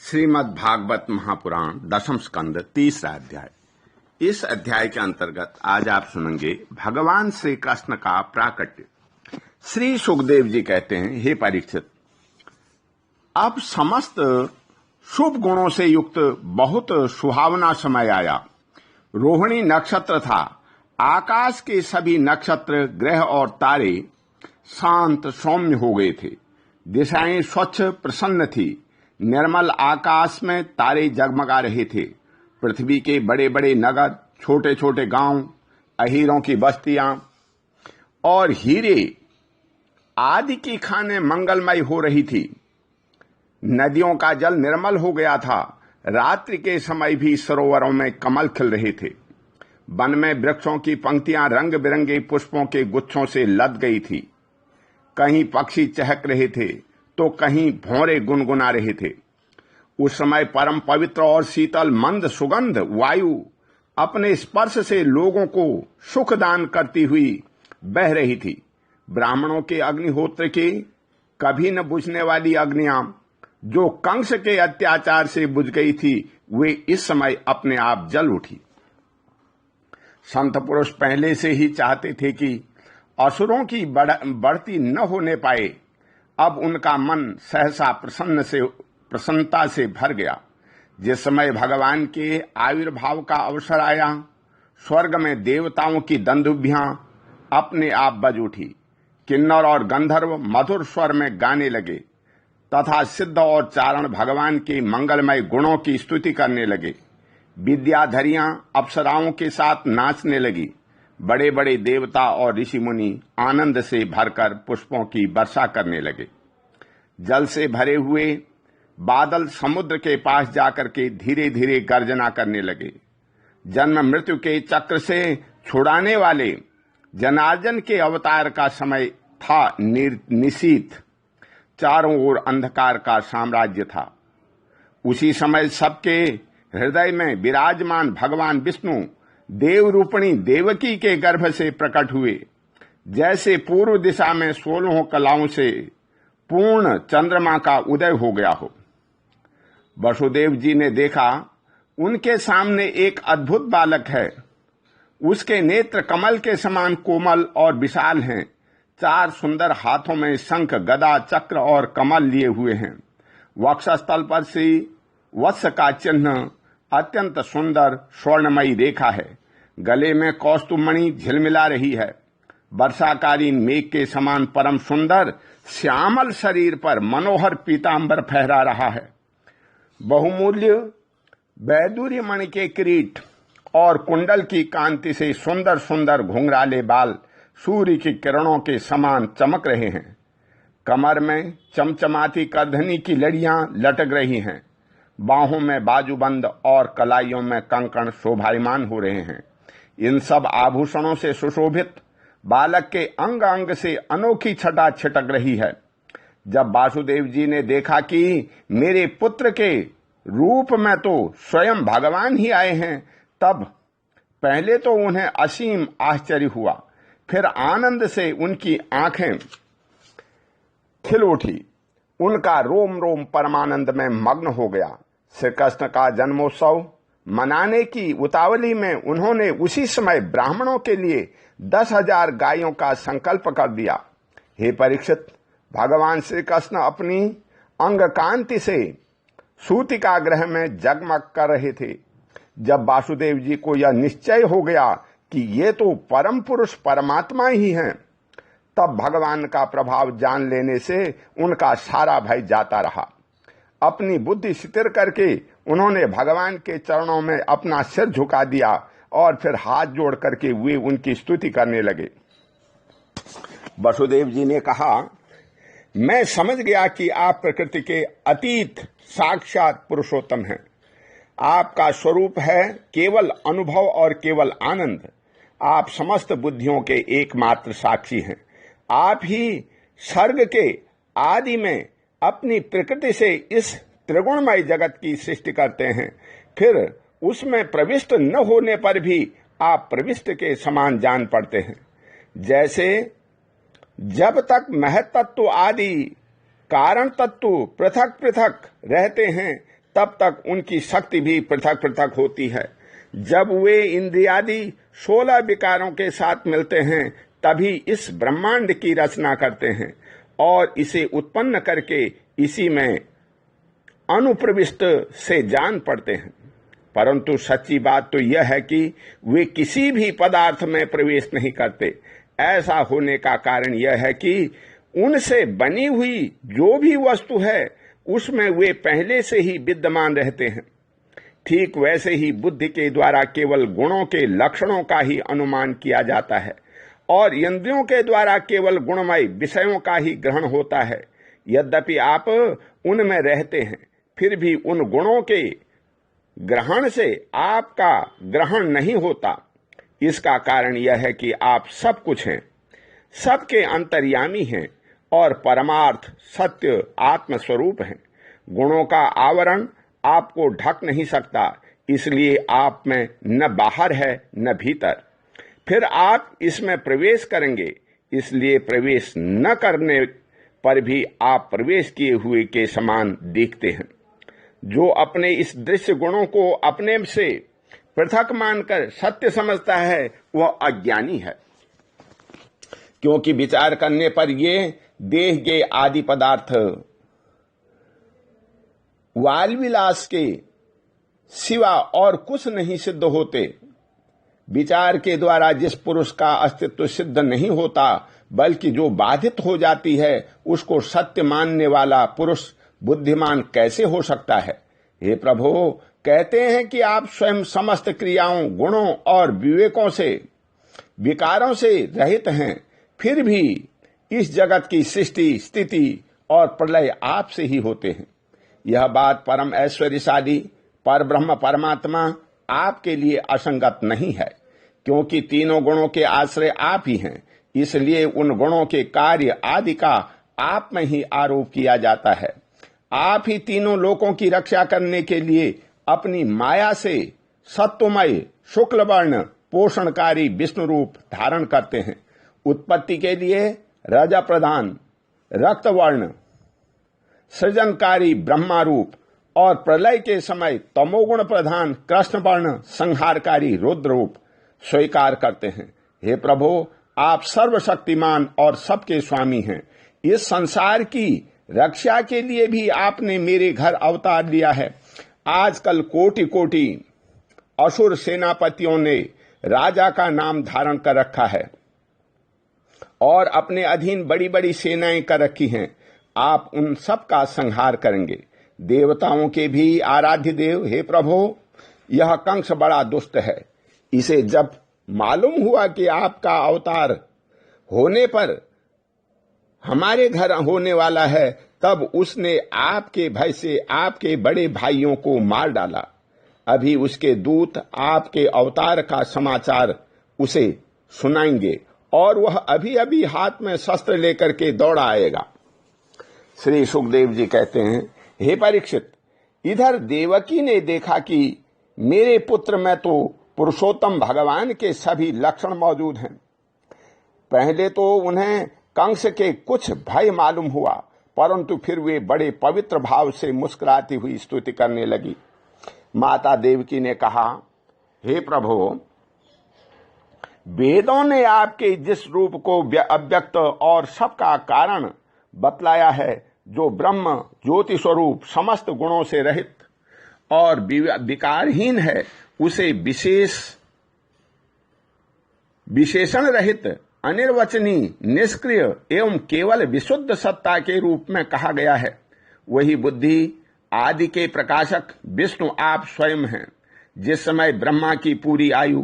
श्रीमद् भागवत महापुराण दशम स्कंद 30वां अध्याय। इस अध्याय के अंतर्गत आज आप सुनेंगे भगवान श्री कृष्ण का प्राकट्य। श्री सुखदेव जी कहते हैं, हे परीक्षित, अब समस्त शुभ गुणों से युक्त बहुत सुहावना समय आया। रोहिणी नक्षत्र था। आकाश के सभी नक्षत्र, ग्रह और तारे शांत सौम्य हो गए थे। दिशाएं स्वच्छ प्रसन्न थी। निर्मल आकाश में तारे जगमगा रहे थे। पृथ्वी के बड़े बड़े नगर, छोटे छोटे गांव, अहीरों की बस्तियां और हीरे आदि की खानें मंगलमय हो रही थी। नदियों का जल निर्मल हो गया था। रात्रि के समय भी सरोवरों में कमल खिल रहे थे। वन में वृक्षों की पंक्तियां रंग बिरंगे पुष्पों के गुच्छों से लद गई थी। कहीं पक्षी चहक रहे थे तो कहीं भौरे गुनगुना रहे थे। उस समय परम पवित्र और शीतल मंद सुगंध वायु अपने स्पर्श से लोगों को सुख दान करती हुई बह रही थी। ब्राह्मणों के अग्निहोत्र की कभी न बुझने वाली अग्नियां, जो कंस के अत्याचार से बुझ गई थी, वे इस समय अपने आप जल उठी। संत पुरुष पहले से ही चाहते थे कि असुरों की बढ़ती न होने पाए। अब उनका मन सहसा प्रसन्नता से भर गया। जिस समय भगवान के आविर्भाव का अवसर आया, स्वर्ग में देवताओं की दंदुभियां अपने आप बज उठी। किन्नर और गंधर्व मधुर स्वर में गाने लगे तथा सिद्ध और चारण भगवान के मंगलमय गुणों की स्तुति करने लगे। विद्याधरियां अप्सराओं के साथ नाचने लगी। बड़े बड़े देवता और ऋषि मुनि आनंद से भरकर पुष्पों की वर्षा करने लगे। जल से भरे हुए बादल समुद्र के पास जाकर के धीरे धीरे गर्जना करने लगे। जन्म मृत्यु के चक्र से छुड़ाने वाले जनार्दन के अवतार का समय था। निशीथ, चारों ओर अंधकार का साम्राज्य था। उसी समय सबके हृदय में विराजमान भगवान विष्णु देव रूपणी देवकी के गर्भ से प्रकट हुए। जैसे पूर्व दिशा में 16 कलाओं से पूर्ण चंद्रमा का उदय हो गया हो। वसुदेव जी ने देखा, उनके सामने एक अद्भुत बालक है। उसके नेत्र कमल के समान कोमल और विशाल हैं। 4 सुंदर हाथों में शंख, गदा, चक्र और कमल लिए हुए हैं। वक्षस्थल पर श्री वत्स का चिन्ह अत्यंत सुंदर स्वर्णमयी रेखा है। गले में कौस्तुभमणि झिलमिला रही है। वर्षाकालीन मेघ के समान परम सुंदर श्यामल शरीर पर मनोहर पीतांबर फहरा रहा है। बहुमूल्य वैदूर्य मणि के किरीट और कुंडल की कांति से सुंदर सुंदर घुंघराले बाल सूर्य की किरणों के समान चमक रहे हैं। कमर में चमचमाती करधनी की लड़ियां लटक रही हैं। बाहों में बाजूबंद और कलाइयों में कंकण शोभायमान हो रहे हैं। इन सब आभूषणों से सुशोभित बालक के अंग अंग से अनोखी छटा छिटक रही है। जब वासुदेव जी ने देखा कि मेरे पुत्र के रूप में तो स्वयं भगवान ही आए हैं, तब पहले तो उन्हें असीम आश्चर्य हुआ। फिर आनंद से उनकी आंखें खिल उठी। उनका रोम रोम परमानंद में मग्न हो गया। श्री कृष्ण का जन्मोत्सव मनाने की उतावली में उन्होंने उसी समय ब्राह्मणों के लिए 10,000 गायों का संकल्प कर दिया। हे परीक्षित, भगवान श्री कृष्ण अपनी अंग कांति से सूतिका ग्रह में जगमग कर रहे थे। जब वासुदेव जी को यह निश्चय हो गया कि ये तो परम पुरुष परमात्मा ही हैं, तब भगवान का प्रभाव जान लेने से उनका सारा भय जाता रहा। अपनी बुद्धि स्थिर करके उन्होंने भगवान के चरणों में अपना सिर झुका दिया और फिर हाथ जोड़ करके वे उनकी स्तुति करने लगे। वसुदेव जी ने कहा, मैं समझ गया कि आप प्रकृति के अतीत साक्षात पुरुषोत्तम हैं। आपका स्वरूप है केवल अनुभव और केवल आनंद। आप समस्त बुद्धियों के एकमात्र साक्षी हैं। आप ही सर्ग के आदि में अपनी प्रकृति से इस त्रिगुणमय जगत की सृष्टि करते हैं। फिर उसमें प्रविष्ट न होने पर भी आप प्रविष्ट के समान जान पड़ते हैं। जैसे जब तक महत्तत्व आदि कारण तत्व पृथक पृथक रहते हैं, तब तक उनकी शक्ति भी पृथक पृथक होती है। जब वे इंद्रियादि 16 विकारों के साथ मिलते हैं तभी इस ब्रह्मांड की रचना करते हैं और इसे उत्पन्न करके इसी में अनुप्रविष्ट से जान पड़ते हैं। परंतु सच्ची बात तो यह है कि वे किसी भी पदार्थ में प्रवेश नहीं करते। ऐसा होने का कारण यह है कि उनसे बनी हुई जो भी वस्तु है उसमें वे पहले से ही विद्यमान रहते हैं। ठीक वैसे ही बुद्धि के द्वारा केवल गुणों के लक्षणों का ही अनुमान किया जाता है और इंद्रियों के द्वारा केवल गुणमय विषयों का ही ग्रहण होता है। यद्यपि आप उनमें रहते हैं फिर भी उन गुणों के ग्रहण से आपका ग्रहण नहीं होता। इसका कारण यह है कि आप सब कुछ हैं, सबके अंतर्यामी हैं और परमार्थ सत्य आत्म स्वरूप हैं। गुणों का आवरण आपको ढक नहीं सकता, इसलिए आप में न बाहर है न भीतर। फिर आप इसमें प्रवेश करेंगे, इसलिए प्रवेश न करने पर भी आप प्रवेश किए हुए के समान दिखते हैं। जो अपने इस दृश्य गुणों को अपने से पृथक मानकर सत्य समझता है वह अज्ञानी है, क्योंकि विचार करने पर ये देह के आदि पदार्थ वाल विलास के सिवा और कुछ नहीं सिद्ध होते। विचार के द्वारा जिस पुरुष का अस्तित्व सिद्ध नहीं होता बल्कि जो बाधित हो जाती है उसको सत्य मानने वाला पुरुष बुद्धिमान कैसे हो सकता है? हे प्रभु, कहते हैं कि आप स्वयं समस्त क्रियाओं, गुणों और विवेकों से, विकारों से रहित हैं, फिर भी इस जगत की सृष्टि, स्थिति और प्रलय आपसे ही होते हैं। यह बात परम ऐश्वर्यशाली पर ब्रह्म परमात्मा आपके लिए असंगत नहीं है, क्योंकि तीनों गुणों के आश्रय आप ही हैं। इसलिए उन गुणों के कार्य आदि का आप में ही आरोप किया जाता है। आप ही तीनों लोकों की रक्षा करने के लिए अपनी माया से सत्वमय शुक्ल वर्ण पोषणकारी विष्णु रूप धारण करते हैं। उत्पत्ति के लिए रज प्रधान रक्त वर्ण सृजनकारी ब्रह्मा रूप और प्रलय के समय तमोगुण प्रधान कृष्ण वर्ण संहारकारी रुद्र रूप स्वीकार करते हैं। हे प्रभु, आप सर्वशक्तिमान और सबके स्वामी हैं। इस संसार की रक्षा के लिए भी आपने मेरे घर अवतार लिया है। आजकल कोटि कोटि असुर सेनापतियों ने राजा का नाम धारण कर रखा है और अपने अधीन बड़ी बड़ी सेनाएं कर रखी हैं। आप उन सब का संहार करेंगे। देवताओं के भी आराध्य देव, हे प्रभु, यह कंस बड़ा दुष्ट है। इसे जब मालूम हुआ कि आपका अवतार होने पर हमारे घर होने वाला है, तब उसने आपके भय से आपके बड़े भाइयों को मार डाला। अभी उसके दूत आपके अवतार का समाचार उसे सुनाएंगे और वह अभी अभी हाथ में शस्त्र लेकर के दौड़ा आएगा। श्री सुखदेव जी कहते हैं, हे परीक्षित, इधर देवकी ने देखा कि मेरे पुत्र में तो पुरुषोत्तम भगवान के सभी लक्षण मौजूद हैं। पहले तो उन्हें कंस के कुछ भय मालूम हुआ, परंतु फिर वे बड़े पवित्र भाव से मुस्कुराती हुई स्तुति करने लगी। माता देवकी ने कहा, हे प्रभु, वेदों ने आपके जिस रूप को अव्यक्त और सबका कारण बतलाया है, जो ब्रह्म ज्योति स्वरूप समस्त गुणों से रहित और विकारहीन है, उसे विशेषण रहित, अनिर्वचनीय, निष्क्रिय एवं केवल विशुद्ध सत्ता के रूप में कहा गया है। वही बुद्धि आदि के प्रकाशक विष्णु आप स्वयं हैं। जिस समय ब्रह्मा की पूरी आयु,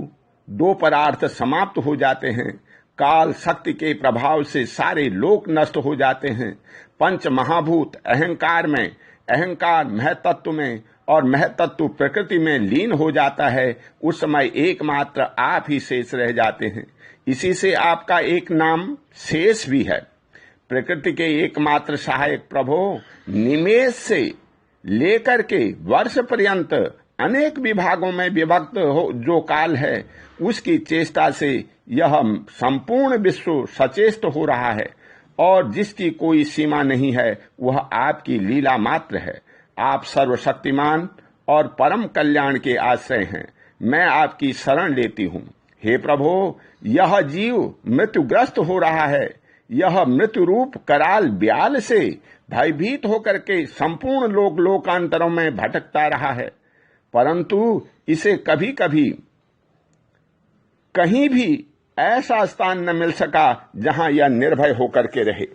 2 परार्थ समाप्त हो जाते हैं, काल शक्ति के प्रभाव से सारे लोक नष्ट हो जाते हैं, 5 महाभूत अहंकार में, अहंकार महतत्व में और महतत्व प्रकृति में लीन हो जाता है, उस समय एकमात्र आप ही शेष रह जाते हैं। इसी से आपका एक नाम शेष भी है। प्रकृति के एकमात्र सहायक प्रभु, निमेष से लेकर के वर्ष पर्यंत अनेक विभागों में विभक्त हो जो काल है, उसकी चेष्टा से यह संपूर्ण विश्व सचेष्ट हो रहा है और जिसकी कोई सीमा नहीं है, वह आपकी लीला मात्र है। आप सर्वशक्तिमान और परम कल्याण के आश्रय हैं। मैं आपकी शरण लेती हूँ। हे प्रभु, यह जीव मृत्युग्रस्त हो रहा है। यह मृत्यु रूप कराल ब्याल से भयभीत होकर के संपूर्ण लोकांतरों में भटकता रहा है, परंतु इसे कभी कभी कहीं भी ऐसा स्थान न मिल सका जहां यह निर्भय होकर के रहे।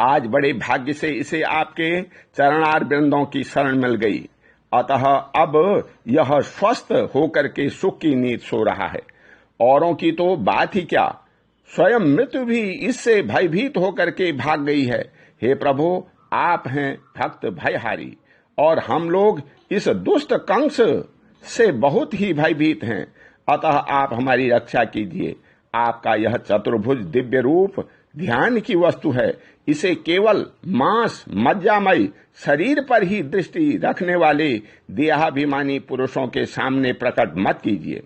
आज बड़े भाग्य से इसे आपके चरणार वृंदों की शरण मिल गई, अतः अब यह स्वस्थ होकर के सुख की नींद सो रहा है। औरों की तो बात ही क्या, स्वयं मृत्यु भी इससे भयभीत होकर के भाग गई है। हे प्रभु, आप हैं भक्त भयहारी और हम लोग इस दुष्ट कंस से बहुत ही भयभीत हैं, अतः आप हमारी रक्षा कीजिए। आपका यह चतुर्भुज दिव्य रूप ध्यान की वस्तु है। इसे केवल मांस मज्जामय शरीर पर ही दृष्टि रखने वाले देहाभिमानी पुरुषों के सामने प्रकट मत कीजिए।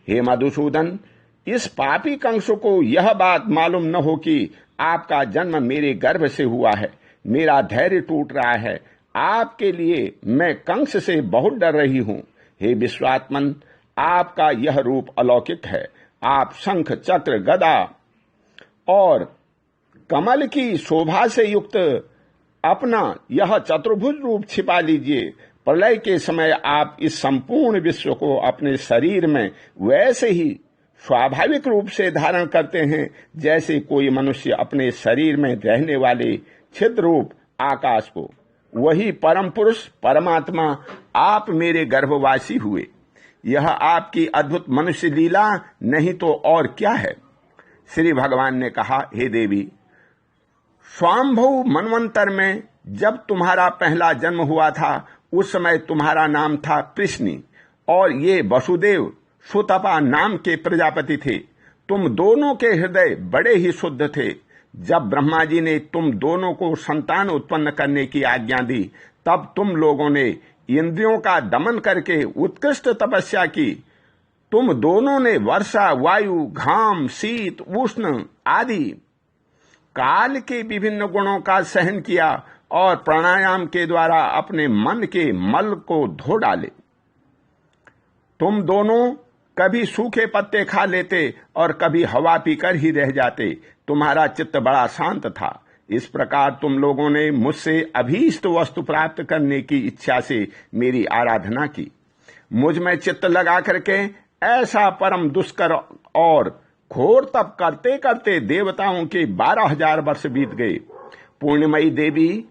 हे मधुसूदन, इस पापी कंस को यह बात मालूम न हो कि आपका जन्म मेरे गर्भ से हुआ है। मेरा धैर्य टूट रहा है। आपके लिए मैं कंस से बहुत डर रही हूँ। हे विश्वात्मन, आपका यह रूप अलौकिक है। आप शंख चक्र गदा और कमल की शोभा से युक्त अपना यह चतुर्भुज रूप छिपा लीजिए। प्रलय के समय आप इस संपूर्ण विश्व को अपने शरीर में वैसे ही स्वाभाविक रूप से धारण करते हैं जैसे कोई मनुष्य अपने शरीर में रहने वाले छिद्र रूप आकाश को। वही परम पुरुष परमात्मा आप मेरे गर्भवासी हुए। यह आपकी अद्भुत मनुष्य लीला नहीं तो और क्या है। श्री भगवान ने कहा, हे देवी, स्वाम्भु मनवंतर में जब तुम्हारा पहला जन्म हुआ था उस समय तुम्हारा नाम था कृष्णि और ये वसुदेव सुतपा नाम के प्रजापति थे। तुम दोनों के हृदय बड़े ही शुद्ध थे। जब ब्रह्मा जी ने तुम दोनों को संतान उत्पन्न करने की आज्ञा दी तब तुम लोगों ने इंद्रियों का दमन करके उत्कृष्ट तपस्या की। तुम दोनों ने वर्षा, वायु, घाम, शीत, उष्ण आदि काल के विभिन्न गुणों का सहन किया और प्राणायाम के द्वारा अपने मन के मल को धो डाले। तुम दोनों कभी सूखे पत्ते खा लेते और कभी हवा पीकर ही रह जाते। तुम्हारा चित्त बड़ा शांत था। इस प्रकार तुम लोगों ने मुझसे अभीष्ट वस्तु प्राप्त करने की इच्छा से मेरी आराधना की। मुझ में चित्त लगा करके ऐसा परम दुष्कर और घोर तप करते करते देवताओं के 12,000 वर्ष बीत गए। पूर्णिमयी देवी,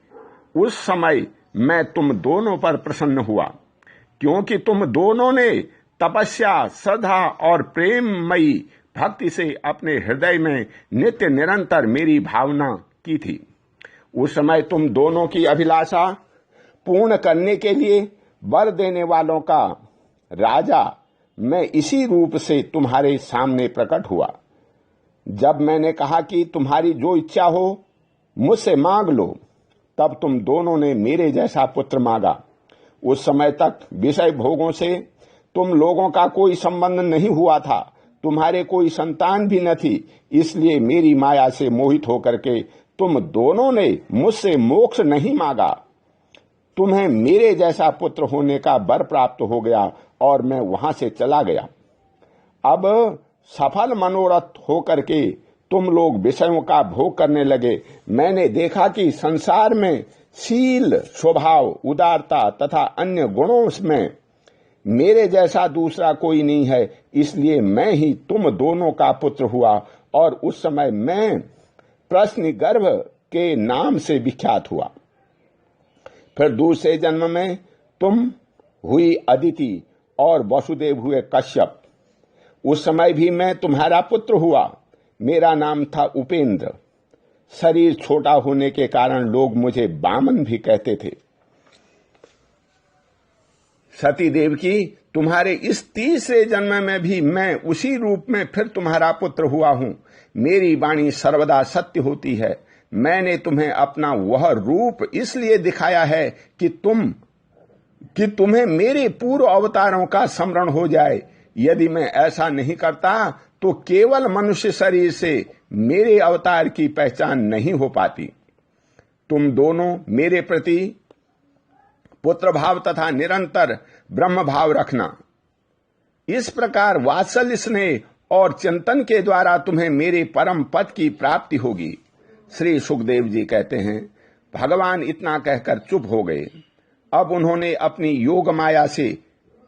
उस समय मैं तुम दोनों पर प्रसन्न हुआ, क्योंकि तुम दोनों ने तपस्या, श्रद्धा और प्रेममयी भक्ति से अपने हृदय में नित्य निरंतर मेरी भावना की थी। उस समय तुम दोनों की अभिलाषा पूर्ण करने के लिए वर देने वालों का राजा मैं इसी रूप से तुम्हारे सामने प्रकट हुआ। जब मैंने कहा कि तुम्हारी जो इच्छा हो मुझसे मांग लो, तब तुम दोनों ने मेरे जैसा पुत्र मांगा। उस समय तक विषय भोगों से तुम लोगों का कोई संबंध नहीं हुआ था। तुम्हारे कोई संतान भी न थी, इसलिए मेरी माया से मोहित होकर के तुम दोनों ने मुझसे मोक्ष नहीं मांगा। तुम्हें मेरे जैसा पुत्र होने का वर प्राप्त हो गया और मैं वहां से चला गया। अब सफल मनोरथ होकर के तुम लोग विषयों का भोग करने लगे। मैंने देखा कि संसार में शील, स्वभाव, उदारता तथा अन्य गुणों में मेरे जैसा दूसरा कोई नहीं है, इसलिए मैं ही तुम दोनों का पुत्र हुआ और उस समय मैं प्रश्नगर्भ के नाम से विख्यात हुआ। फिर दूसरे जन्म में तुम हुई अदिति और वसुदेव हुए कश्यप। उस समय भी मैं तुम्हारा पुत्र हुआ। मेरा नाम था उपेंद्र। शरीर छोटा होने के कारण लोग मुझे वामन भी कहते थे। सती देव की, तुम्हारे इस तीसरे जन्म में भी मैं उसी रूप में फिर तुम्हारा पुत्र हुआ हूं। मेरी वाणी सर्वदा सत्य होती है। मैंने तुम्हें अपना वह रूप इसलिए दिखाया है कि तुम्हें मेरे पूर्व अवतारों का स्मरण हो जाए। यदि मैं ऐसा नहीं करता तो केवल मनुष्य शरीर से मेरे अवतार की पहचान नहीं हो पाती। तुम दोनों मेरे प्रति पुत्र भाव तथा निरंतर ब्रह्म भाव रखना। इस प्रकार वात्सल्य स्नेह और चिंतन के द्वारा तुम्हें मेरे परम पद की प्राप्ति होगी। श्री सुखदेव जी कहते हैं, भगवान इतना कहकर चुप हो गए। अब उन्होंने अपनी योग माया से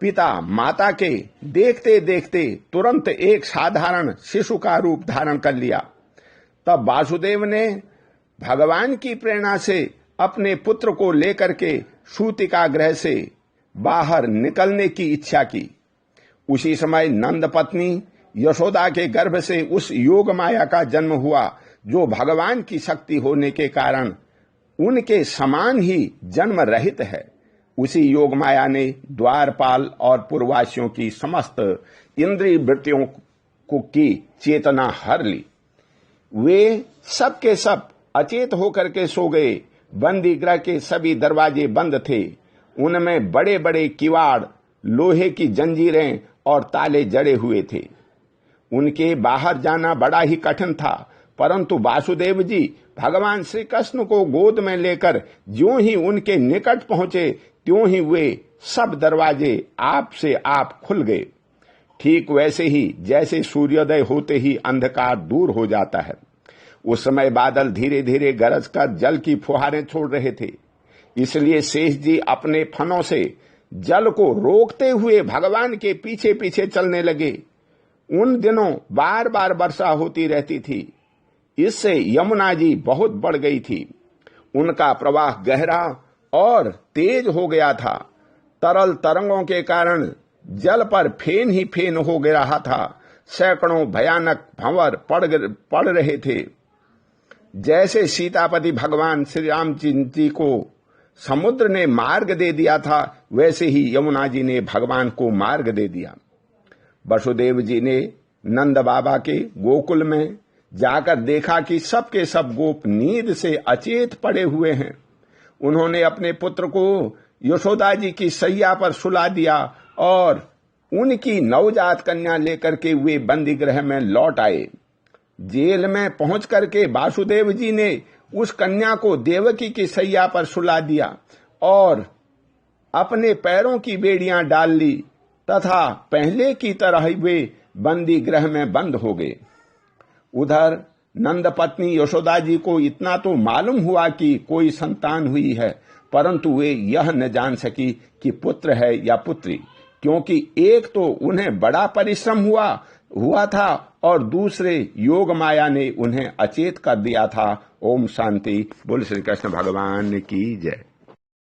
पिता माता के देखते देखते तुरंत एक साधारण शिशु का रूप धारण कर लिया। तब वासुदेव ने भगवान की प्रेरणा से अपने पुत्र को लेकर के सूतिका गृह से बाहर निकलने की इच्छा की। उसी समय नंद पत्नी यशोदा के गर्भ से उस योग माया का जन्म हुआ, जो भगवान की शक्ति होने के कारण उनके समान ही जन्म रहित है। उसी योग माया ने द्वारपाल और पूर्ववासियों की समस्त इंद्रिय वृत्तियों को की चेतना हर ली। वे सब के सब अचेत होकर के सो गए। बंदी गृह के सभी दरवाजे बंद थे। उनमें बड़े बड़े किवाड़, लोहे की जंजीरें और ताले जड़े हुए थे। उनके बाहर जाना बड़ा ही कठिन था, परंतु वासुदेव जी भगवान श्री कृष्ण को गोद में लेकर ज्यों ही उनके निकट पहुंचे, त्यों ही वे सब दरवाजे आप से आप खुल गए। ठीक वैसे ही जैसे सूर्योदय होते ही अंधकार दूर हो जाता है। उस समय बादल धीरे धीरे गरज कर जल की फुहारें छोड़ रहे थे। इसलिए शेष जी अपने फनों से जल को रोकते हुए भगवान के पीछे पीछे चलने लगे। उन दिनों बार बार वर्षा होती रहती थी। इससे यमुना जी बहुत बढ़ गई थी। उनका प्रवाह गहरा और तेज हो गया था। तरल तरंगों के कारण जल पर फेन ही फेन हो रहा था। सैकड़ों भयानक भंवर पड़ रहे थे। जैसे सीतापति भगवान श्री राम जी को समुद्र ने मार्ग दे दिया था, वैसे ही यमुना जी ने भगवान को मार्ग दे दिया। वसुदेव जी ने नंद बाबा के गोकुल में जाकर देखा कि सब के सब गोप नींद से अचेत पड़े हुए हैं। उन्होंने अपने पुत्र को यशोदा जी की सैया पर सुला दिया और उनकी नवजात कन्या लेकर के वे बंदी गृह में लौट आए। जेल में पहुंच करके वासुदेव जी ने उस कन्या को देवकी की सैया पर सुला दिया और अपने पैरों की बेड़ियां डाल ली तथा पहले की तरह वे बंदी गृह में बंद हो गए। उधर नंद पत्नी यशोदा जी को इतना तो मालूम हुआ कि कोई संतान हुई है, परंतु वे यह न जान सकी कि पुत्र है या पुत्री, क्योंकि एक तो उन्हें बड़ा परिश्रम हुआ था और दूसरे योग माया ने उन्हें अचेत कर दिया था। ओम शांति। बोल श्री कृष्ण भगवान की जय।